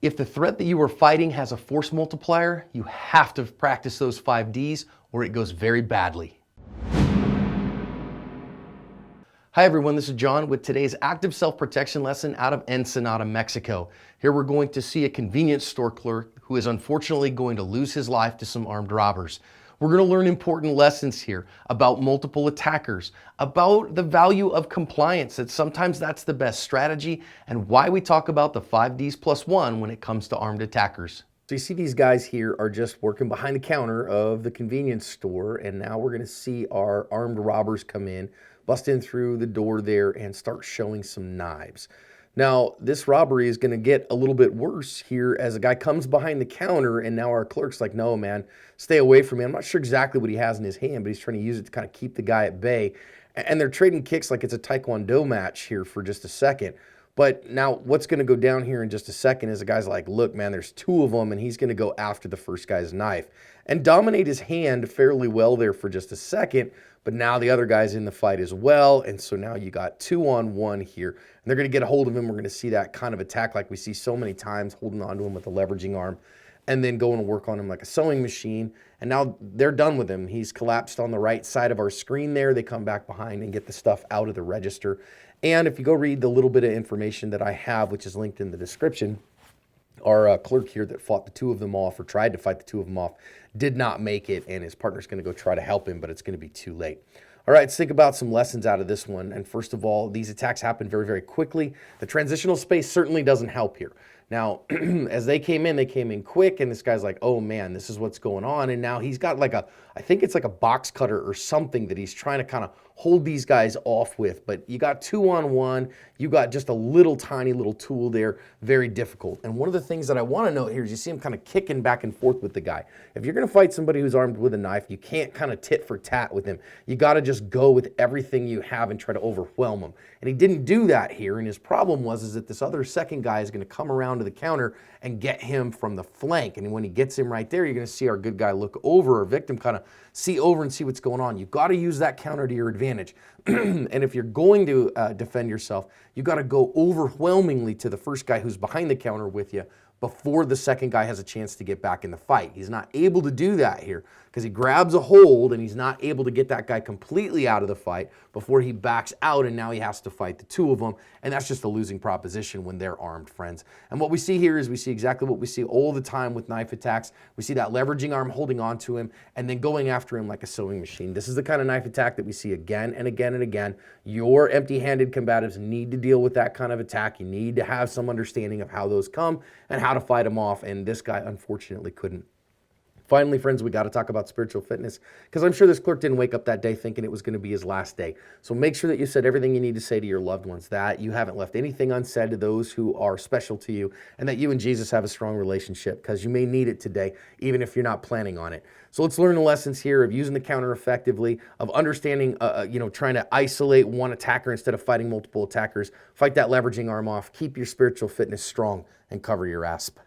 If the threat that you are fighting has a force multiplier, you have to practice those 5Ds or it goes very badly. Hi everyone, this is John with today's active self-protection lesson out of Ensenada, Mexico. Here we're going to see a convenience store clerk who is unfortunately going to lose his life to some armed robbers. We're going to learn important lessons here about multiple attackers, about the value of compliance, that sometimes that's the best strategy, and why we talk about the 5Ds plus 1 when it comes to armed attackers. So you see these guys here are just working behind the counter of the convenience store, and now we're going to see our armed robbers come in, bust in through the door there, and start showing some knives. Now, this robbery is going to get a little bit worse here as a guy comes behind the counter, and now our clerk's like, no, man, stay away from me. I'm not sure exactly what he has in his hand, but he's trying to use it to kind of keep the guy at bay. And they're trading kicks like it's a Taekwondo match here for just a second. But now what's going to go down here in just a second is the guy's like, look, man, there's two of them, and he's going to go after the first guy's knife and dominate his hand fairly well there for just a second. But now the other guy's in the fight as well. And so now you got 2-on-1 here. And they're going to get a hold of him. We're going to see that kind of attack like we see so many times, holding on to him with a leveraging arm and then going to work on him like a sewing machine. And now they're done with him. He's collapsed on the right side of our screen there. They come back behind and get the stuff out of the register. And if you go read the little bit of information that I have, which is linked in the description, our clerk here that fought the two of them off, or tried to fight the two of them off, did not make it, and his partner's going to go try to help him, but it's going to be too late. All right, let's think about some lessons out of this one. And first of all, these attacks happen very, very quickly. The transitional space certainly doesn't help here. Now, as they came in quick, and this guy's like, oh man, this is what's going on. And now he's got like I think it's like a box cutter or something that he's trying to kind of hold these guys off with. But you got 2-on-1, you got just a little tiny little tool there, very difficult. And one of the things that I want to note here is you see him kind of kicking back and forth with the guy. If you're going to fight somebody who's armed with a knife, you can't kind of tit for tat with him. You got to just go with everything you have and try to overwhelm him. And he didn't do that here. And his problem was that this other second guy is going to come around to the counter and get him from the flank. And when he gets him right there, you're going to see our good guy look over, our victim kind of see over and see what's going on. You've got to use that counter to your advantage. And if you're going to defend yourself, you've got to go overwhelmingly to the first guy who's behind the counter with you before the second guy has a chance to get back in the fight. He's not able to do that here because he grabs a hold and he's not able to get that guy completely out of the fight before he backs out, and now he has to fight the two of them, and that's just a losing proposition when they're armed, friends. And what we see here is we see exactly what we see all the time with knife attacks. We see that leveraging arm holding on to him and then going after him like a sewing machine. This is the kind of knife attack that we see again and again and again. Your empty-handed combatives need to deal with that kind of attack. You need to have some understanding of how those come and how to fight them off, and this guy unfortunately couldn't. Finally, friends, we got to talk about spiritual fitness, because I'm sure this clerk didn't wake up that day thinking it was going to be his last day. So make sure that you said everything you need to say to your loved ones, that you haven't left anything unsaid to those who are special to you, and that you and Jesus have a strong relationship, because you may need it today, even if you're not planning on it. So let's learn the lessons here of using the counter effectively, of understanding, trying to isolate one attacker instead of fighting multiple attackers. Fight that leveraging arm off, keep your spiritual fitness strong, and cover your asp.